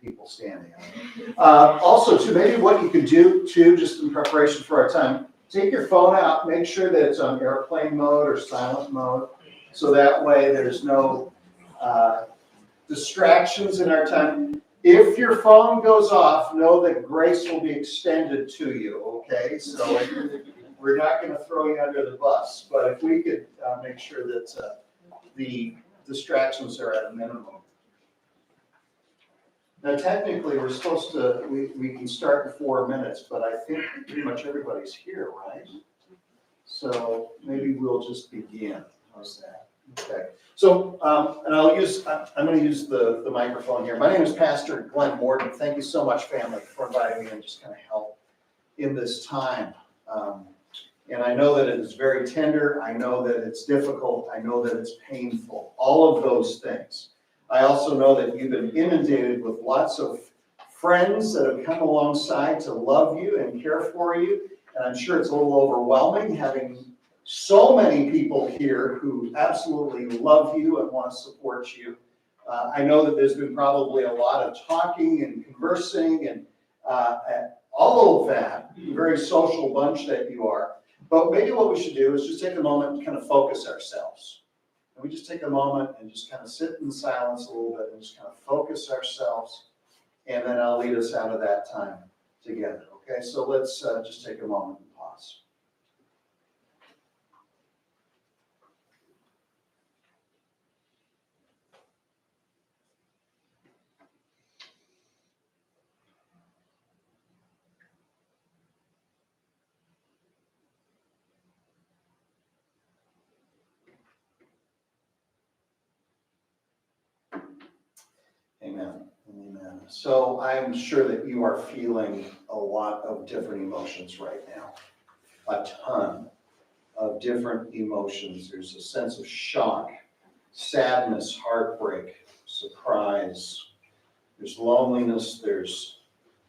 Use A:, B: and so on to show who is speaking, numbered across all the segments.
A: people standing. Also, too, maybe what you could do, too, just in preparation for our time, take your phone out, make sure that it's on airplane mode or silent mode, so that way there's no distractions in our time. If your phone goes off, know that grace will be extended to you, okay? So we're not going to throw you under the bus, but if we could make sure that the distractions are at a minimum. Now, technically, we're supposed to, we can start in 4 minutes, but I think pretty much everybody's here, right? So maybe we'll just begin. How's that? Okay. So, and I'm going to use the microphone here. My name is Pastor Glenn Morton. Thank you so much, family, for inviting me and just kind of help in this time. And I know that it is very tender. I know that it's difficult. I know that it's painful. All of those things. I also know that you've been inundated with lots of friends that have come alongside to love you and care for you. And I'm sure it's a little overwhelming having so many people here who absolutely love you and want to support you. I know that there's been probably a lot of talking and conversing and all of that, very social bunch that you are. But maybe what we should do is just take a moment and kind of focus ourselves. And we just take a moment and just kind of sit in silence a little bit and just kind of focus ourselves. And then I'll lead us out of that time together. Okay, so let's just take a moment and pause. Amen. Amen. So I'm sure that you are feeling a lot of different emotions right now. A ton of different emotions. There's a sense of shock, sadness, heartbreak, surprise. There's loneliness. There's,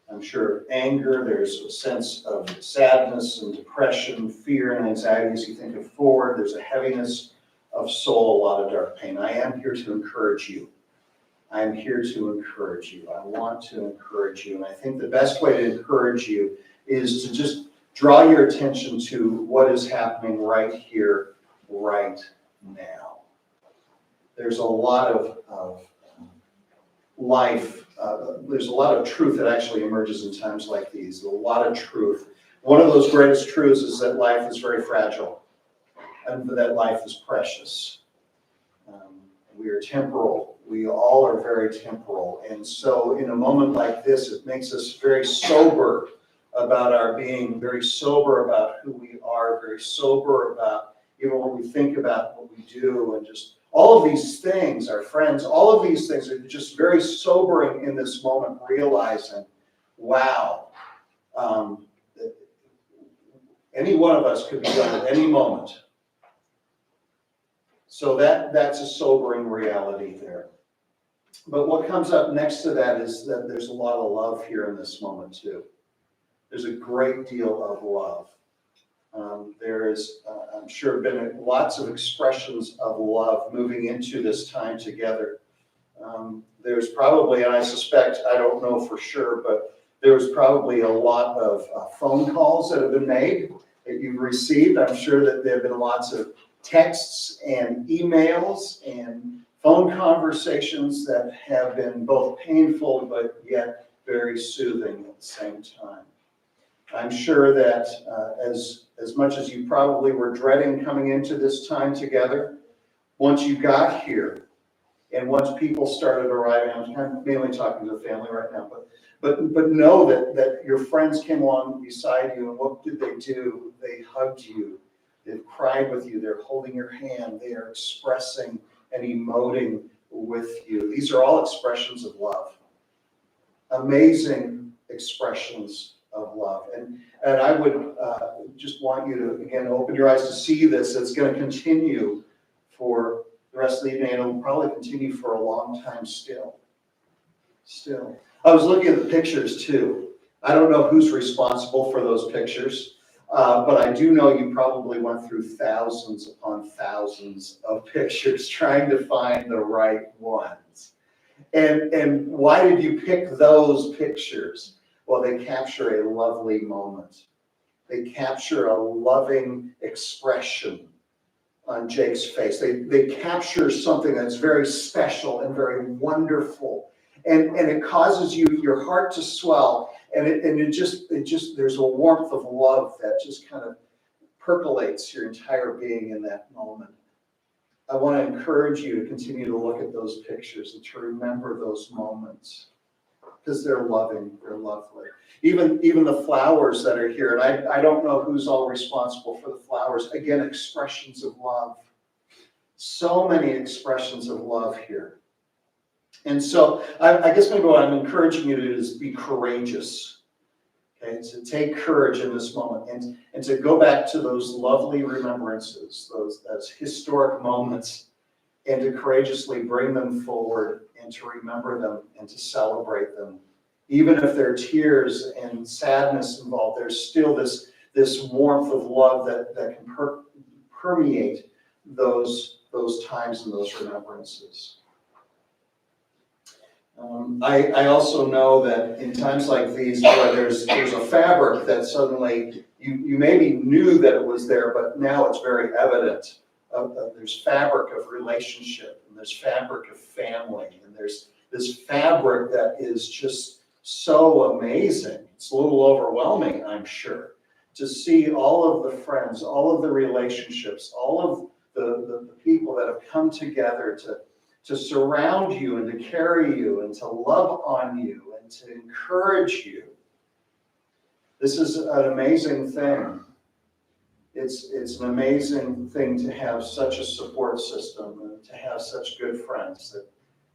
A: I'm sure, anger. There's a sense of sadness and depression, fear and anxiety as you think of forward. There's a heaviness of soul, a lot of dark pain. I am here to encourage you. I'm here to encourage you. I want to encourage you. And I think the best way to encourage you is to just draw your attention to what is happening right here, right now. There's a lot of life. There's a lot of truth that actually emerges in times like these. A lot of truth. One of those greatest truths is that life is very fragile and that life is precious. We are temporal. We all are very temporal. And so in a moment like this, it makes us very sober about our being, very sober about who we are, very sober about even what we think about, what we do, and just all of these things, our friends, all of these things are just very sobering in this moment, realizing, wow, any one of us could be done at any moment. So that's a sobering reality there. But what comes up next to that is that there's a lot of love here in this moment too. There's a great deal of love. There is, I'm sure, been lots of expressions of love moving into this time together. There's probably, and I suspect, I don't know for sure, but there's probably a lot of phone calls that have been made that you've received. I'm sure that there have been lots of texts and emails and phone conversations that have been both painful but yet very soothing at the same time. I'm sure that as much as you probably were dreading coming into this time together, once you got here and once people started arriving, I'm mainly talking to the family right now, but know that your friends came along beside you, and what did they do? They hugged you. They've cried with you. They're holding your hand. They are expressing and emoting with you. These are all expressions of love. Amazing expressions of love. And I would just want you to, again, open your eyes to see this. It's going to continue for the rest of the evening, and it'll probably continue for a long time still. I was looking at the pictures too. I don't know who's responsible for those pictures. But I do know you probably went through thousands upon thousands of pictures trying to find the right ones. And why did you pick those pictures? Well, they capture a lovely moment. They capture a loving expression on Jake's face. They capture something that's very special and very wonderful. And it causes your heart to swell. And it just, there's a warmth of love that just kind of percolates your entire being in that moment. I want to encourage you to continue to look at those pictures and to remember those moments, because they're loving, they're lovely. Even the flowers that are here, and I don't know who's all responsible for the flowers. Again, expressions of love. So many expressions of love here. And so I guess maybe what I'm encouraging you to do is be courageous. Okay, to take courage in this moment and to go back to those lovely remembrances, those historic moments, and to courageously bring them forward and to remember them and to celebrate them. Even if there are tears and sadness involved, there's still this warmth of love that can permeate those times and those remembrances. I also know that in times like these, where there's a fabric that suddenly you maybe knew that it was there, but now it's very evident. There's fabric of relationship, and there's fabric of family, and there's this fabric that is just so amazing. It's a little overwhelming, I'm sure, to see all of the friends, all of the relationships, all of the people that have come together to surround you and to carry you and to love on you and to encourage you. This is an amazing thing. It's an amazing thing to have such a support system and to have such good friends that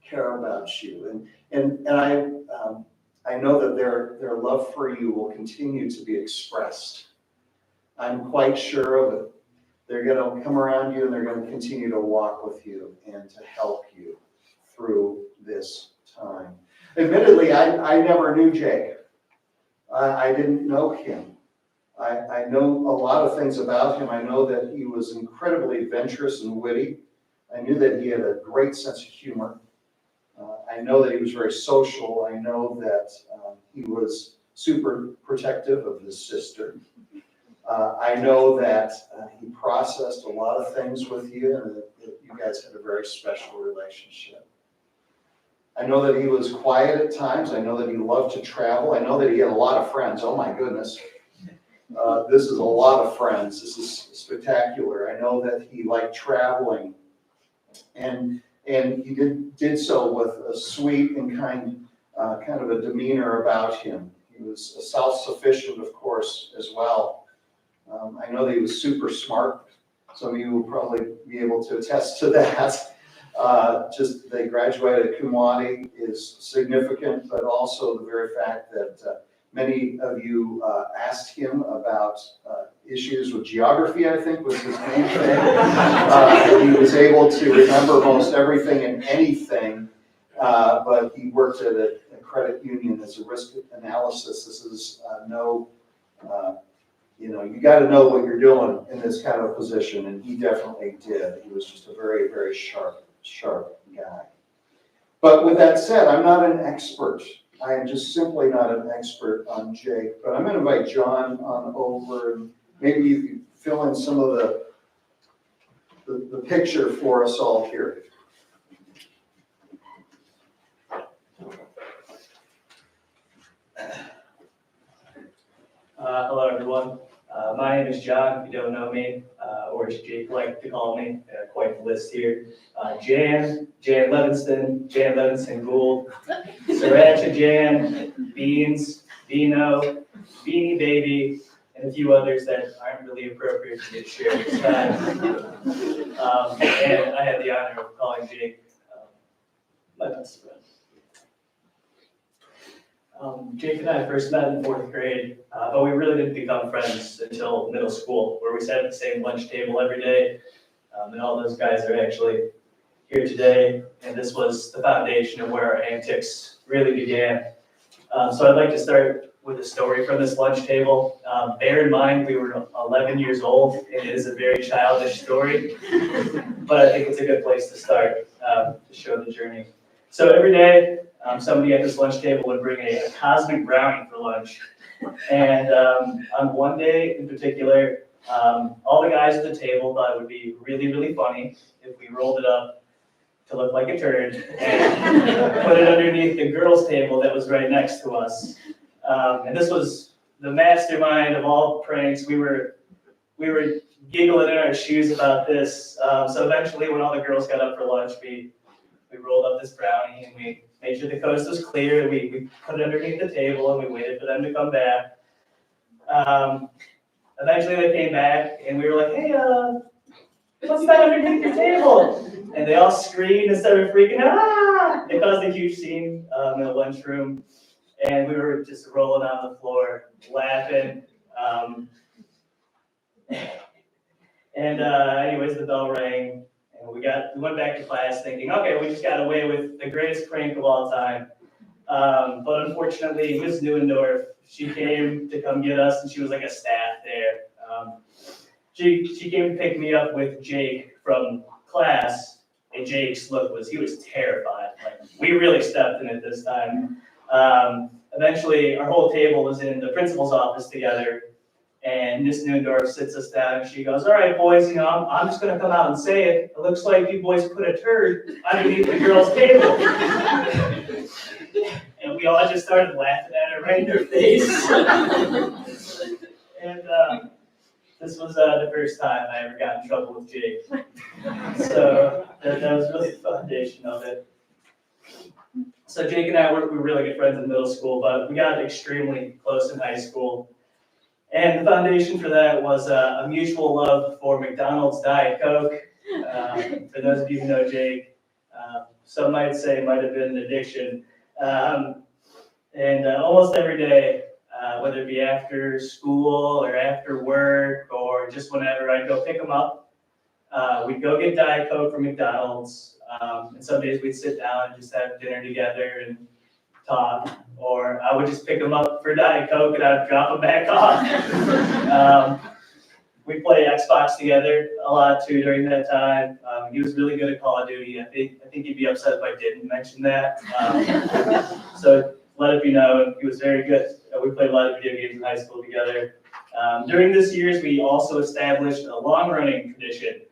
A: care about you. And I know that their love for you will continue to be expressed. I'm quite sure of it. They're going to come around you and they're going to continue to walk with you and to help you through this time. Admittedly, I never knew Jake. I didn't know him. I know a lot of things about him. I know that he was incredibly adventurous and witty. I knew that he had a great sense of humor. I know that he was very social. I know that he was super protective of his sister. I know that he processed a lot of things with you and that you guys had a very special relationship. I know that he was quiet at times. I know that he loved to travel. I know that he had a lot of friends. Oh my goodness. This is a lot of friends. This is spectacular. I know that he liked traveling. And he did so with a sweet and kind of a demeanor about him. He was self-sufficient, of course, as well. I know that he was super smart. Some of you will probably be able to attest to that. Just they graduated cum laude is significant, but also the very fact that many of you asked him about issues with geography, I think was his main thing. He was able to remember most everything and anything, but he worked at a credit union as a risk analysis. This is you got to know what you're doing in this kind of position, and he definitely did. He was just a very, very sharp guy. But with that said, I'm not an expert. I am just simply not an expert on Jake. But I'm going to invite John on over, and maybe you can fill in some of the picture for us all here.
B: Hello, everyone. My name is John, if you don't know me, or as Jake liked to call me. Quite the list here. Jan Levinston Gould, Sriracha Jan, Beans, Vino, Beanie Baby, and a few others that aren't really appropriate to get shared this time. And I had the honor of calling Jake my best friend. Jake and I first met in 4th grade, but we really didn't become friends until middle school, where we sat at the same lunch table every day. And all those guys are actually here today, and this was the foundation of where our antics really began. So I'd like to start with a story from this lunch table. Bear in mind, we were 11 years old, and it is a very childish story, but I think it's a good place to start to show the journey. So every day, somebody at this lunch table would bring a cosmic brownie for lunch. And on one day in particular, all the guys at the table thought it would be really, really funny if we rolled it up to look like a turd and put it underneath the girls' table that was right next to us. And this was the mastermind of all pranks. We were giggling in our shoes about this. So eventually, when all the girls got up for lunch, we rolled up this brownie and we made sure the coast was clear. We put it underneath the table and we waited for them to come back. Eventually they came back and we were like, hey, what's that underneath your table? And they all screamed and started freaking out. Ah! It caused a huge scene in the lunchroom. And we were just rolling on the floor, laughing. Anyways, the bell rang. And we went back to class thinking, okay, we just got away with the greatest prank of all time. But unfortunately, Miss Neuendorf, she came to come get us, and she was like a staff there. She came to pick me up with Jake from class, and Jake's look he was terrified. Like, we really stepped in it this time. Eventually, our whole table was in the principal's office together. And Miss Neuendorf sits us down and she goes, all right, boys, I'm just going to come out and say it. It looks like you boys put a turd underneath the girls' table. And we all just started laughing at her right in her face. And this was the first time I ever got in trouble with Jake. So that was really the foundation of it. So Jake and I were really good friends in middle school, but we got extremely close in high school. And the foundation for that was a mutual love for McDonald's Diet Coke. For those of you who know Jake, some might say it might have been an addiction. Almost every day, whether it be after school or after work or just whenever, I'd go pick him up. We'd go get Diet Coke from McDonald's. And some days we'd sit down and just have dinner together and talk, or I would just pick him up for Diet Coke and I'd drop him back off. We played Xbox together a lot too during that time. He was really good at Call of Duty. I think he'd be upset if I didn't mention that. So let it be known, he was very good. We played a lot of video games in high school together. During this years, we also established a long-running tradition.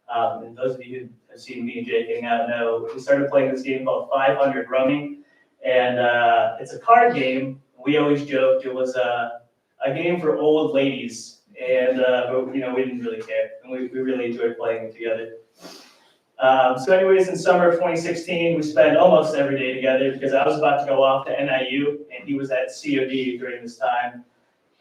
B: And those of you who have seen me and Jake hang out know we started playing this game called 500 Rummy. And it's a card game. We always joked it was a game for old ladies, and but, we didn't really care, and we really enjoyed playing it together. So anyways, in summer of 2016, we spent almost every day together because I was about to go off to NIU, and he was at COD during this time,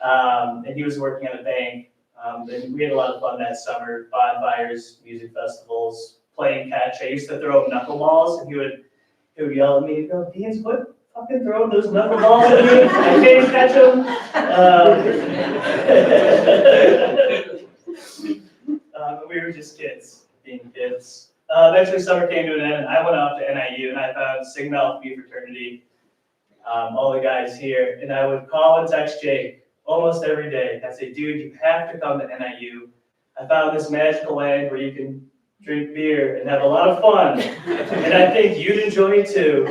B: and he was working at a bank. And we had a lot of fun that summer, bonfires, music festivals, playing catch. I used to throw knuckleballs, and he would yell at me, he'd go, Deans, quit fucking throwing those knuckleballs at me. I can't catch them. We were just kids, being kids. Eventually summer came to an end, and I went off to NIU, and I found Sigma Alpha Phi fraternity, all the guys here, and I would call and text Jake almost every day. I'd say, dude, you have to come to NIU. I found this magical land where you can drink beer and have a lot of fun, and I think you'd enjoy it too.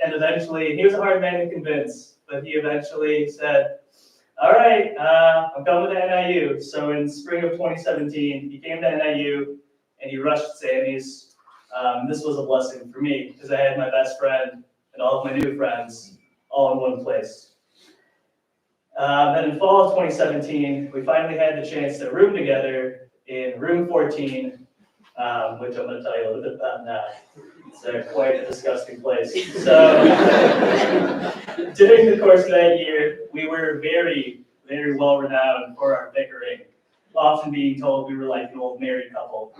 B: And eventually, he was a hard man to convince, but he eventually said, all right, I'm coming to NIU. So in spring of 2017, he came to NIU and he rushed Sammy's. This was a blessing for me because I had my best friend and all of my new friends all in one place. Then in fall of 2017, we finally had the chance to room together in room 14, which I'm going to tell you a little bit about now. It's quite a disgusting place. So during the course of that year, we were very, very well renowned for our bickering, often being told we were like an old married couple.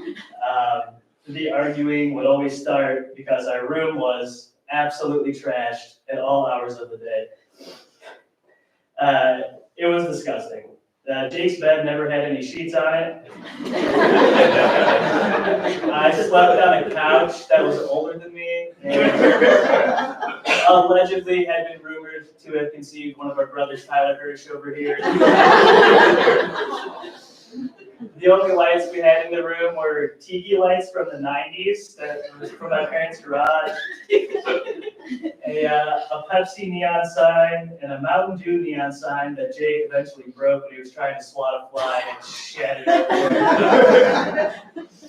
B: The arguing would always start because our room was absolutely trashed at all hours of the day. It was disgusting. Jake's bed never had any sheets on it. I slept on a couch that was older than me, and allegedly had been rumored to have conceived one of our brothers, Tyler Hirsch, over here. The only lights we had in the room were tiki lights from the 90s that was from my parents' garage, a Pepsi neon sign, and a Mountain Dew neon sign that Jake eventually broke when he was trying to swat a fly and shattered it.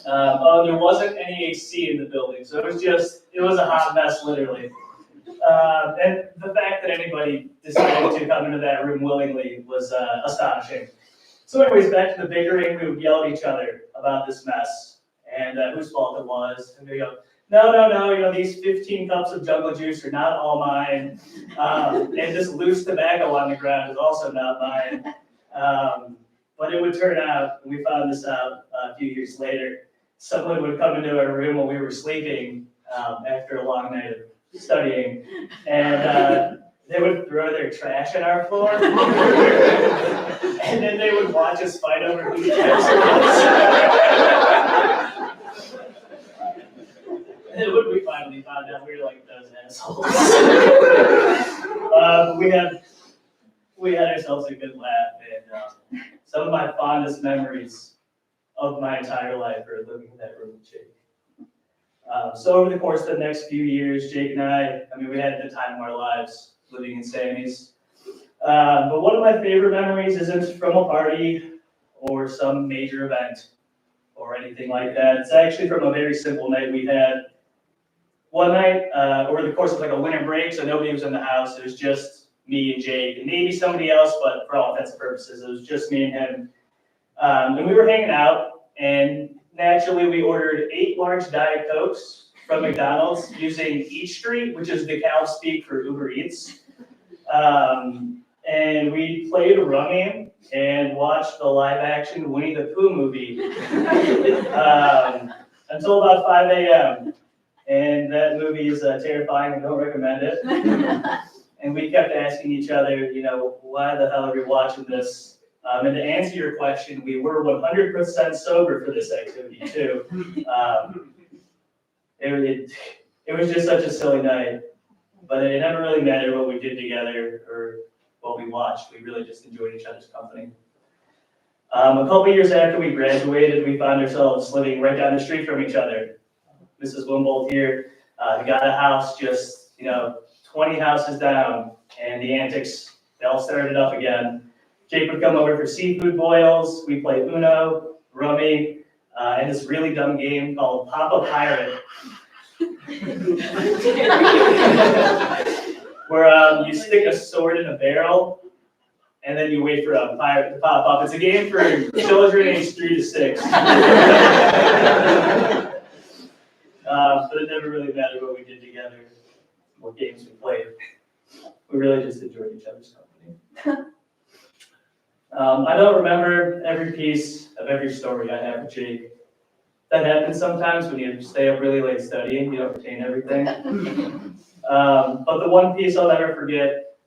B: There wasn't any AC in the building, so it was a hot mess, literally. And the fact that anybody decided to come into that room willingly was astonishing. So anyways, back to the bickering, we would yell at each other about this mess and whose fault it was. And we go, no, these 15 cups of jungle juice are not all mine. And this loose tobacco on the ground is also not mine. But it would turn out, and we found this out a few years later, someone would come into our room when we were sleeping after a long night of studying, and they would throw their trash at our floor, and then they would watch us fight over whose trash it was. And when we finally found out, we were like, those assholes. We had ourselves a good laugh, and some of my fondest memories of my entire life are living in that room with Jake. So over the course of the next few years, Jake and I mean, we had the time of our lives living in Sammy's. But one of my favorite memories isn't from a party or some major event or anything like that. It's actually from a very simple night we had. One night, over the course of like a winter break, so nobody was in the house. It was just me and Jake, and maybe somebody else, but for all intents and purposes, it was just me and him. And we were hanging out, and naturally we ordered 8 large Diet Cokes from McDonald's using Eat Street, which is DeKalb speak for Uber Eats. And we played Rummy and watched the live-action Winnie the Pooh movie until about 5 a.m. And that movie is terrifying. I don't recommend it. And we kept asking each other, why the hell are we watching this? And to answer your question, we were 100% sober for this activity too. It was just such a silly night, but it never really mattered what we did together or what we watched. We really just enjoyed each other's company. A couple years after we graduated, we found ourselves living right down the street from each other. Mrs. Winbolt here, we got a house just 20 houses down, and the antics, they all started up again. Jake would come over for seafood boils. We played Uno, Rummy, and this really dumb game called Papa Pirate, where you stick a sword in a barrel, and then you wait for a pirate to pop up. It's a game for children aged 3 to 6. But it never really mattered what we did together, what games we played. We really just enjoyed each other's company. I don't remember every piece of every story I have with Jake. That happens sometimes when you stay up really late studying, you don't retain everything. But the one piece I'll never forget,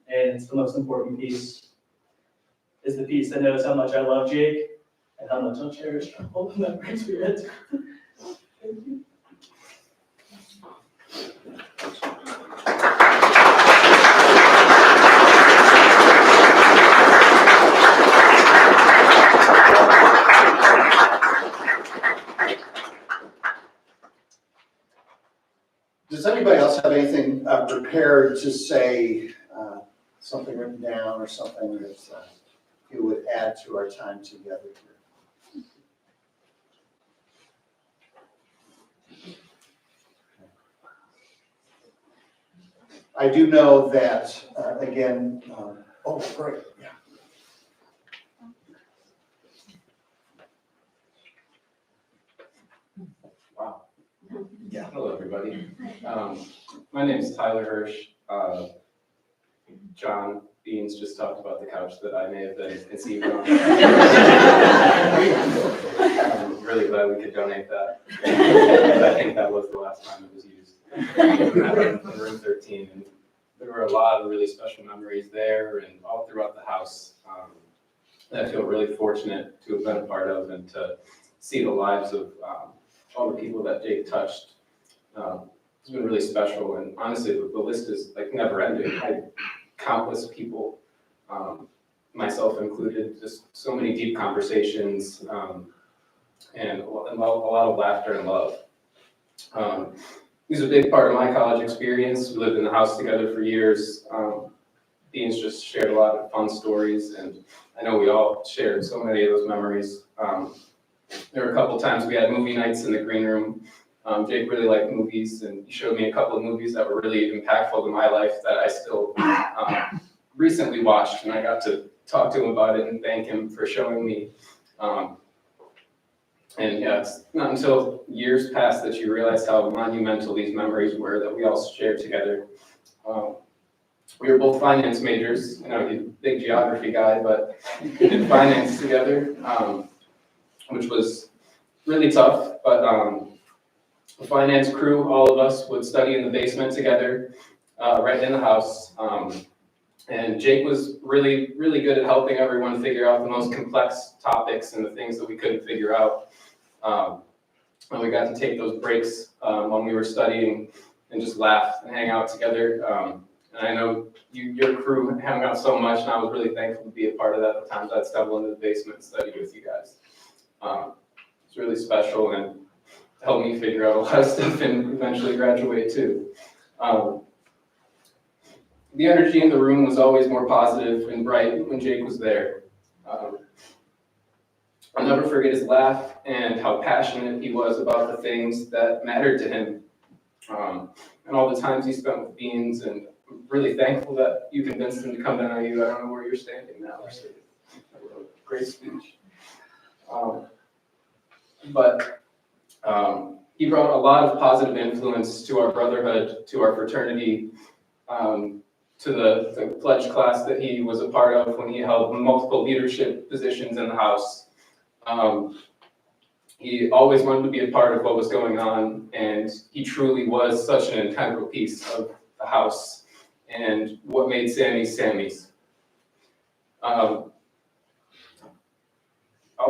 B: and it's the most important piece, is the piece that knows how much I love Jake and how much I'll cherish all the memories we had. Thank you.
A: Does anybody else have anything prepared to say, something written down or something that you would add to our time together here? I do know that, again, oh, great, yeah.
C: Wow.
A: Yeah.
C: Hello, everybody. My name is Tyler Hirsch. John Beans just talked about the couch that I may have been conceived on. I'm really glad we could donate that. I think that was the last time it was used. In room 13. And there were a lot of really special memories there and all throughout the house that I feel really fortunate to have been a part of and to see the lives of all the people that Jake touched. It's been really special, and honestly, the list is like never ending. I had countless people, myself included, just so many deep conversations, and a lot of laughter and love. He's a big part of my college experience. We lived in the house together for years. Dean's just shared a lot of fun stories, and I know we all shared so many of those memories. There were a couple times we had movie nights in the green room. Jake really liked movies, and he showed me a couple of movies that were really impactful to my life that I still recently watched, and I got to talk to him about it and thank him for showing me. And yeah, it's not until years passed that you realize how monumental these memories were that we all shared together. We were both finance majors. You know, he's a big geography guy, but we did finance together, which was really tough. But the finance crew, all of us would study in the basement together, right in the house. And Jake was really, really good at helping everyone figure out the most complex topics and the things that we couldn't figure out. And we got to take those breaks when we were studying and just laugh and hang out together. And I know your crew hung out so much, and I was really thankful to be a part of that. The times I'd stumble into the basement and study with you guys. It's really special and helped me figure out a lot of stuff and eventually graduate too. The energy in the room was always more positive and bright when Jake was there. I'll never forget his laugh and how passionate he was about the things that mattered to him. And all the times he spent with Beans, and I'm really thankful that you convinced him to come to NIU. I don't know where you're standing now. Great speech. But he brought a lot of positive influence to our brotherhood, to our fraternity, to the pledge class that he was a part of when he held multiple leadership positions in the house. He always wanted to be a part of what was going on, and he truly was such an integral piece of the house and what made Sammy's Sammy's. I'll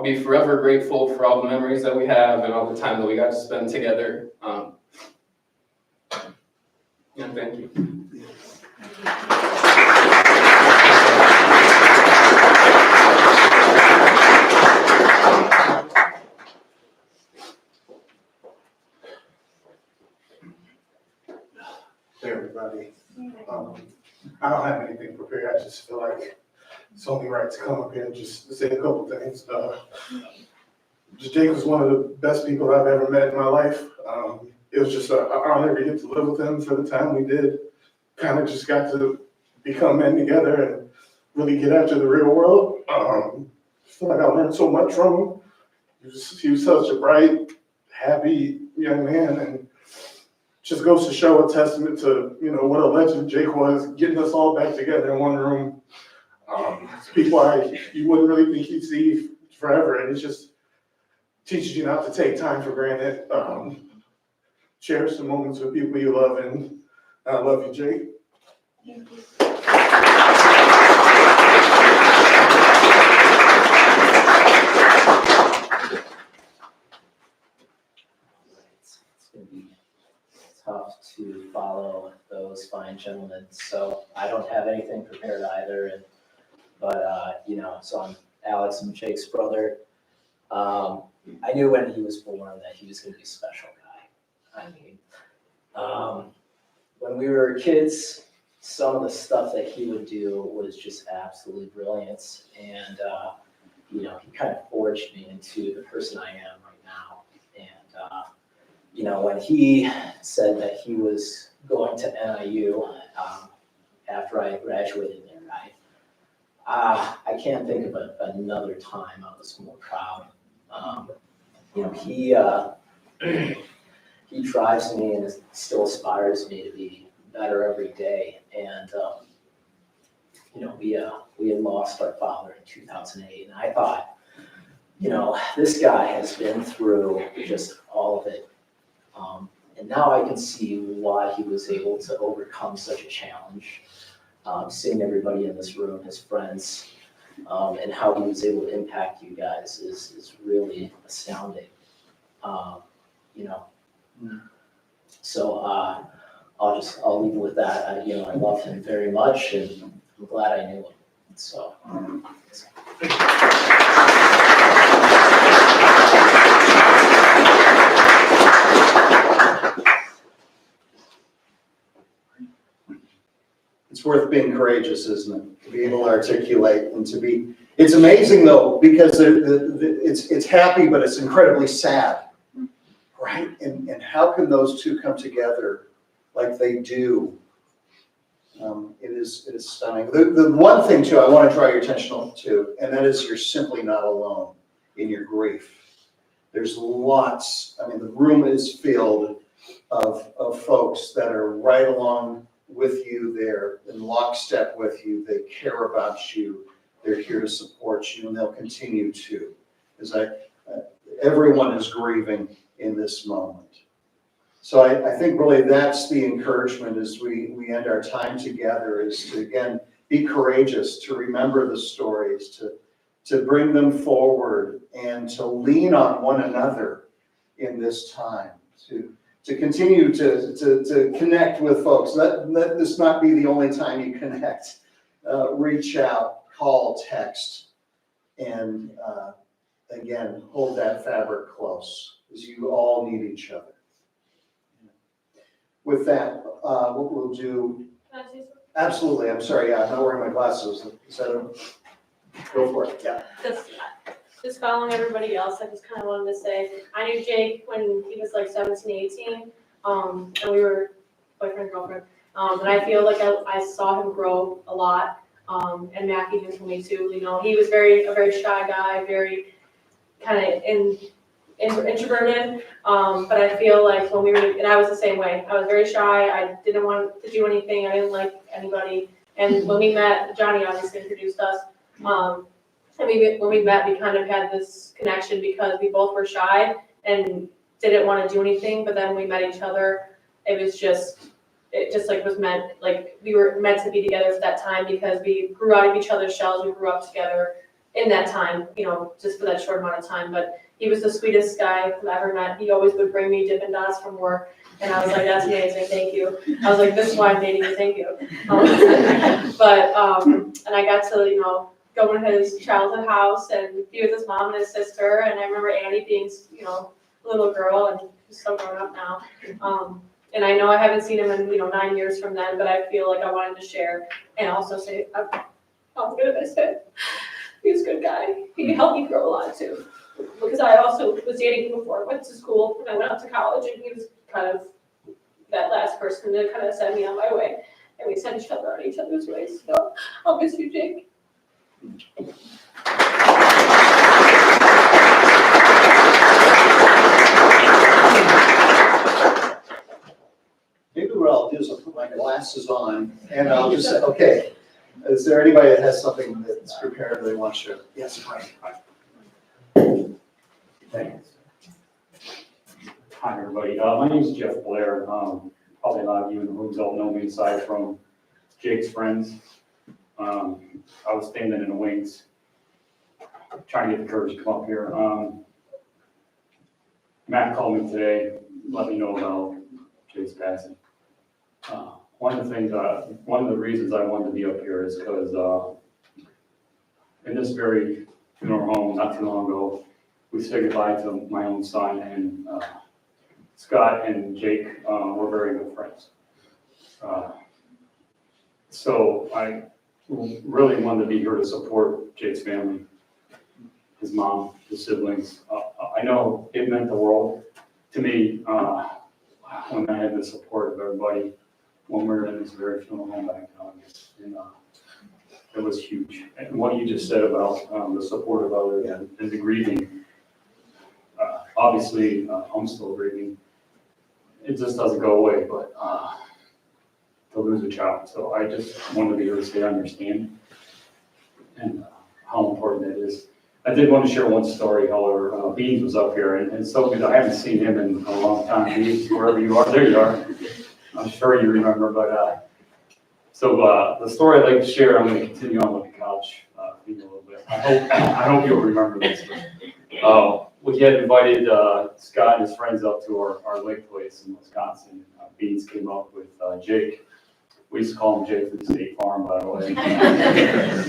C: be forever grateful for all the memories that we have and all the time that we got to spend together. Yeah, thank you.
D: Hey everybody. I don't have anything prepared. I just feel like it's only right to come up here and just say a couple things. Jake was one of the best people I've ever met in my life. It was just an honor to get to live with him for the time we did. Kind of just got to become men together and really get after the real world. I feel like I learned so much from him. He was such a bright, happy young man, and just goes to show a testament to, you know, what a legend Jake was, getting us all back together in one room. People you wouldn't really think you'd see forever, and it just teaches you not to take time for granted. Cherish the moments with people you love, and I love you, Jake.
E: Thank you.
F: It's going to be tough to follow those fine gentlemen, so I don't have anything prepared either. But so I'm Alex, I'm Jake's brother. I knew when he was born that he was going to be a special guy. I mean, when we were kids, some of the stuff that he would do was just absolutely brilliant, and he kind of forged me into the person I am right now. And when he said that he was going to NIU after I graduated there, I can't think of another time I was more proud. He drives me and still aspires me to be better every day. And we had lost our father in 2008, and I thought, this guy has been through just all of it. And now I can see why he was able to overcome such a challenge. Seeing everybody in this room, his friends, and how he was able to impact you guys is really astounding. So I'll leave it with that. I love him very much, and I'm glad I knew him. So.
A: It's worth being courageous, isn't it? To be able to articulate and to be, it's amazing though, because it's happy, but it's incredibly sad, right? And how can those two come together like they do? It is stunning. The one thing too, I want to draw your attention to, and that is you're simply not alone in your grief. There's lots, I mean, the room is filled of folks that are right along with you. They're in lockstep with you. They care about you. They're here to support you, and they'll continue to. As everyone is grieving in this moment. So I think really that's the encouragement as we end our time together, is to, again, be courageous, to remember the stories, to bring them forward, and to lean on one another in this time, to continue to connect with folks. Let this not be the only time you connect. Reach out, call, text, and again, hold that fabric close, because you all need each other. With that, what we'll do,
E: Can I say something?
A: absolutely, I'm sorry, yeah, I'm not wearing my glasses. Is that go for it, yeah.
E: Just following everybody else, I just kind of wanted to say, I knew Jake when he was like 17, 18, and we were boyfriend, girlfriend. And I feel like I saw him grow a lot, and Mac even told me too, you know, he was a very shy guy, very kind of introverted, but I feel like when we were, and I was the same way, I was very shy, I didn't want to do anything, I didn't like anybody, and when we met, Johnny obviously introduced us, when we met, we kind of had this connection because we both were shy and didn't want to do anything, but then when we met each other, it just like was meant, like we were meant to be together for that time because we grew out of each other's shells, we grew up together in that time, you know, just for that short amount of time, but he was the sweetest guy I've ever met. He always would bring me Dippin' Dots from work, and I was like, that's amazing, thank you. I was like, this is why I'm dating you, thank you. And I got to, you know, go in his childhood house and be with his mom and his sister, and I remember Annie being, you know, a little girl, and she's so grown up now. And I know I haven't seen him in, you know, 9 years from then, but I feel like I wanted to share and also say, I'm gonna miss him. He was a good guy. He helped me grow a lot too. Because I also was dating him before I went to school, and I went out to college, and he was kind of that last person to kind of send me on my way. And we sent each other on each other's ways. So I'll miss you, Jake.
A: Maybe what I'll do is I'll put my glasses on and I'll just say, okay, is there anybody that has something that's prepared they want to share? Yes, Frank.
G: Thanks. Hi, everybody. My name is Jeff Blair. Probably a lot of you in the room don't know me aside from Jake's friends. I was standing in the wings, trying to get the courage to come up here. Matt called me today, let me know about Jake's passing. One of the reasons I wanted to be up here is because in this very funeral home not too long ago, we said goodbye to my own son, and Scott and Jake were very good friends. So I really wanted to be here to support Jake's family, his mom, his siblings. I know it meant the world to me when I had the support of everybody when we were in this very funeral home back in August. And it was huge. And what you just said about the support of others and the grieving, obviously I'm still grieving. It just doesn't go away, but to lose a child. So I just wanted to be here to say I understand and how important it is. I did want to share one story, however. Beans was up here, and it's so good. I haven't seen him in a long time. Beans, wherever you are, there you are. I'm sure you remember, but so the story I'd like to share, I'm going to continue on with the couch thing a little bit. I hope you'll remember this. We had invited Scott and his friends up to our lake place in Wisconsin. Beans came up with Jake. We used to call him Jake from State Farm, by the way.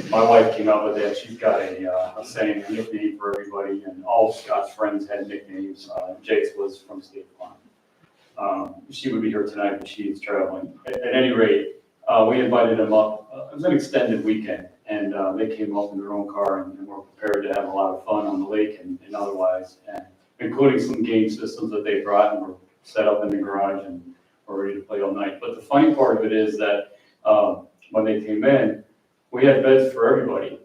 G: My wife came up with that. She's got a saying, a nickname for everybody, and all Scott's friends had nicknames. Jake's was from State Farm. She would be here tonight, but she's traveling. At any rate, we invited them up. It was an extended weekend, and they came up in their own car and were prepared to have a lot of fun on the lake and otherwise, and including some game systems that they brought and were set up in the garage and were ready to play all night. But the funny part of it is that when they came in, we had beds for everybody.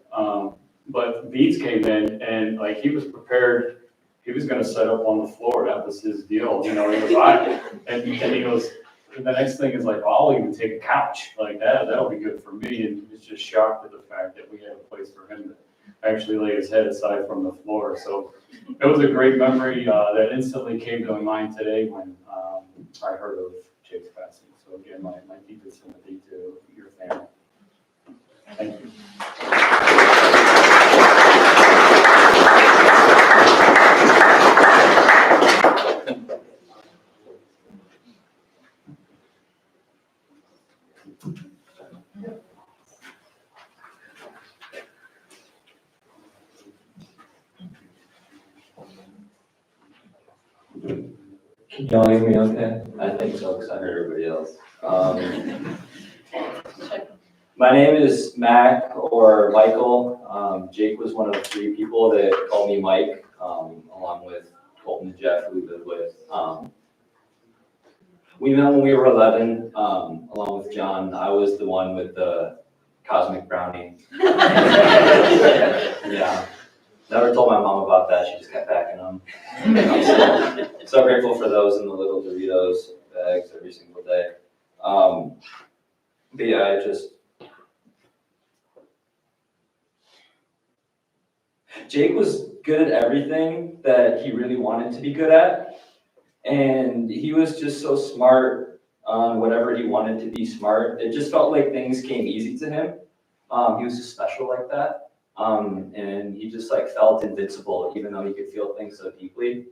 G: But Beats came in and like he was prepared. He was going to set up on the floor. That was his deal. You know, he was and he goes, and the next thing is like, I'll even take a couch like that. That'll be good for me. And he was just shocked at the fact that we had a place for him to actually lay his head aside from the floor. So it was a great memory that instantly came to my mind today when I heard of Jake's passing. So again, my deepest sympathy to your family. Thank you.
H: Can y'all hear me okay? I think so, because I heard everybody else. My name is Mac or Michael. Jake was one of the 3 people that called me Mike, along with Colton and Jeff, who we lived with. We met when we were 11, along with John. I was the one with the cosmic brownie. Yeah. Never told my mom about that. She just kept packing them. I'm so grateful for those in the little Doritos bags every single day. But yeah, Jake was good at everything that he really wanted to be good at. And he was just so smart on whatever he wanted to be smart. It just felt like things came easy to him. He was just special like that. And he just like felt invincible, even though he could feel things so deeply.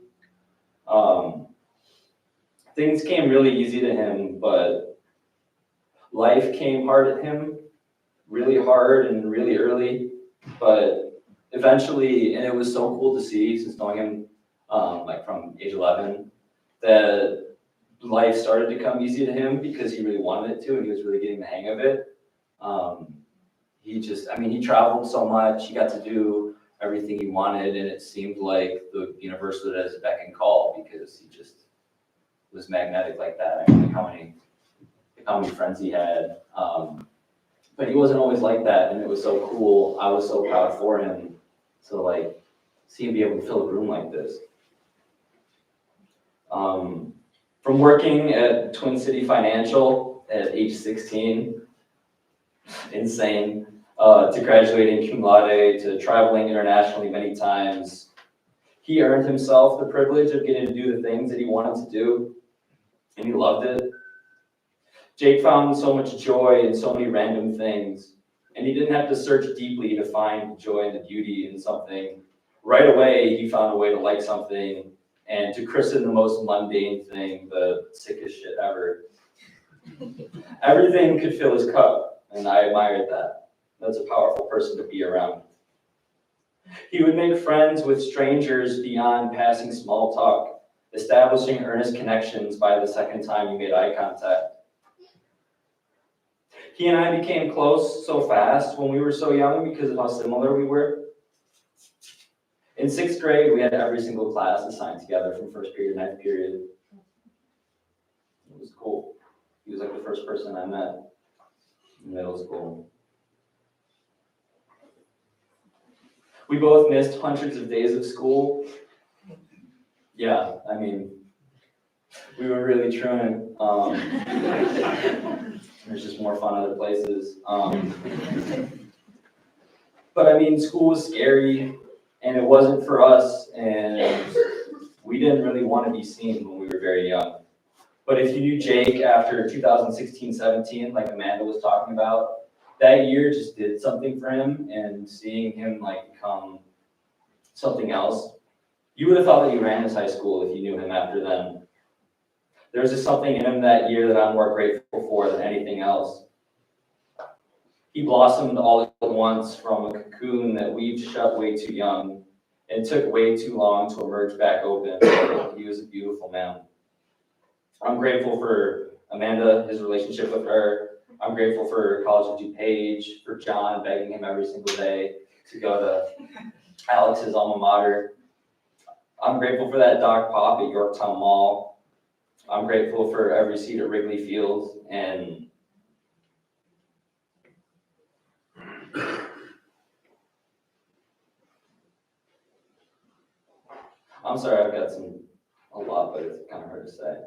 H: Things came really easy to him, but life came hard at him, really hard and really early. But eventually, and it was so cool to see since knowing him like from age 11, that life started to come easy to him because he really wanted it to, and he was really getting the hang of it. He traveled so much, he got to do everything he wanted, and it seemed like the universe was at his beck and call because he just was magnetic like that. I mean, how many friends he had. But he wasn't always like that, and it was so cool. I was so proud for him to like see him be able to fill a room like this. From working at Twin City Financial at age 16, insane, to graduating cum laude, to traveling internationally many times, he earned himself the privilege of getting to do the things that he wanted to do, and he loved it. Jake found so much joy in so many random things, and he didn't have to search deeply to find joy and the beauty in something. Right away, he found a way to like something and to christen the most mundane thing the sickest shit ever. Everything could fill his cup, and I admired that. That's a powerful person to be around. He would make friends with strangers beyond passing small talk, establishing earnest connections by the second time you made eye contact. He and I became close so fast when we were so young because of how similar we were. In 6th grade, we had every single class assigned together from 1st period to 9th period. It was cool. He was like the first person I met in middle school. We both missed hundreds of days of school. Yeah, I mean, we were really trying. There's just more fun other places. But I mean, school was scary, and it wasn't for us, and we didn't really want to be seen when we were very young. But if you knew Jake after 2016-17, like Amanda was talking about, that year just did something for him, and seeing him like become something else, you would have thought that he ran his high school if you knew him after then. There was just something in him that year that I'm more grateful for than anything else. He blossomed all at once from a cocoon that we've shut way too young and took way too long to emerge back open. He was a beautiful man. I'm grateful for Amanda, his relationship with her. I'm grateful for College of DuPage, for John begging him every single day to go to Alex's alma mater. I'm grateful for that Doc Pop at Yorktown Mall. I'm grateful for every seat at Wrigley Field, and I'm sorry, I've got a lot, but it's kind of hard to say.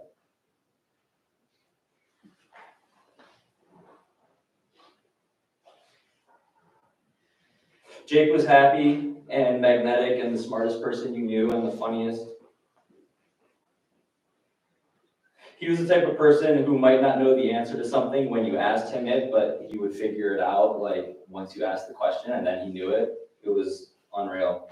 H: Jake was happy and magnetic and the smartest person you knew and the funniest. He was the type of person who might not know the answer to something when you asked him it, but he would figure it out like once you asked the question and then he knew it. It was unreal.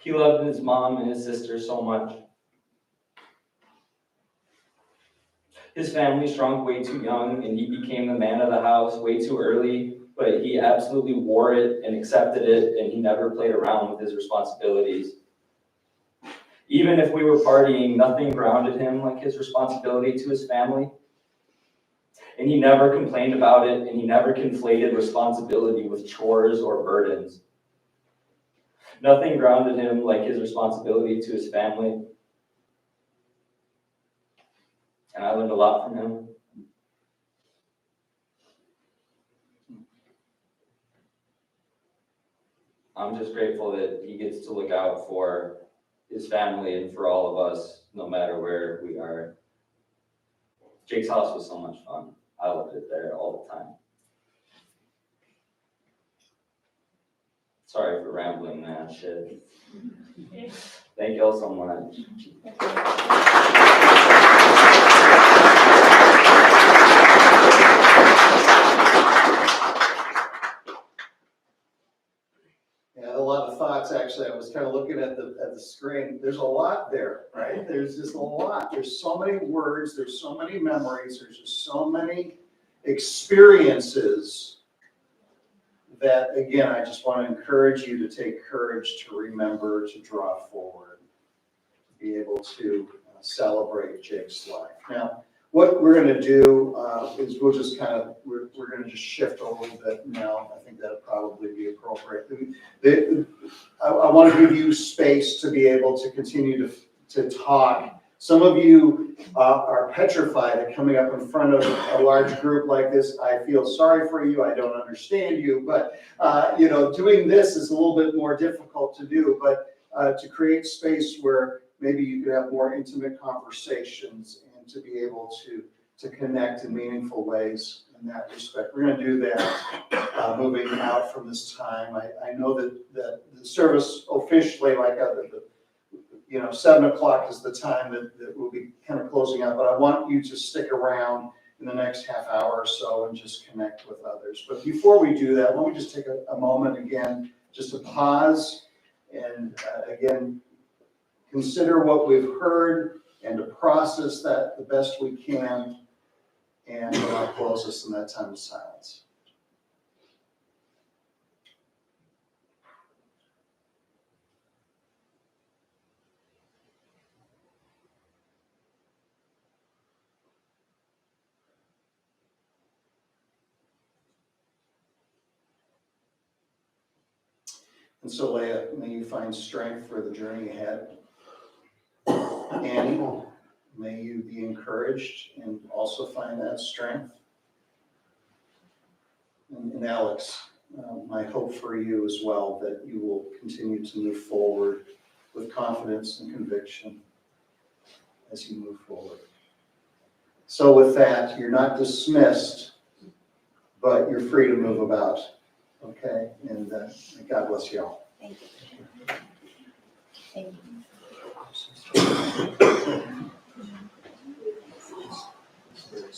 H: He loved his mom and his sister so much. His family shrunk way too young and he became the man of the house way too early, but he absolutely wore it and accepted it, and he never played around with his responsibilities. Even if we were partying, nothing grounded him like his responsibility to his family. And he never complained about it, and he never conflated responsibility with chores or burdens. Nothing grounded him like his responsibility to his family. And I learned a lot from him. I'm just grateful that he gets to look out for his family and for all of us, no matter where we are. Jake's house was so much fun. I loved it there all the time. Sorry for rambling, man. Shit. Thank y'all so much.
A: Yeah, a lot of thoughts, actually. I was kind of looking at the screen. There's a lot there, right? There's just a lot. There's so many words, there's so many memories, there's just so many experiences that, again, I just want to encourage you to take courage to remember, to draw forward, to be able to celebrate Jake's life. Now, what we're going to do is we'll just kind of, we're going to just shift a little bit now. I think that'll probably be appropriate. I want to give you space to be able to continue to talk. Some of you are petrified at coming up in front of a large group like this. I feel sorry for you. I don't understand you, but doing this is a little bit more difficult to do. But to create space where maybe you could have more intimate conversations and to be able to connect in meaningful ways in that respect. We're going to do that moving out from this time. I know that the service officially, 7 o'clock is the time that we'll be kind of closing out, but I want you to stick around in the next half hour or so and just connect with others. But before we do that, let me just take a moment again, just to pause and again, consider what we've heard and to process that the best we can. And then I'll close us in that time of silence. And so, Leah, may you find strength for the journey ahead. Annie, may you be encouraged and also find that strength. And Alex, my hope for you as well, that you will continue to move forward with confidence and conviction as you move forward. So with that, you're not dismissed, but you're free to move about. Okay, and God bless you all.
I: Thank you. Thank you.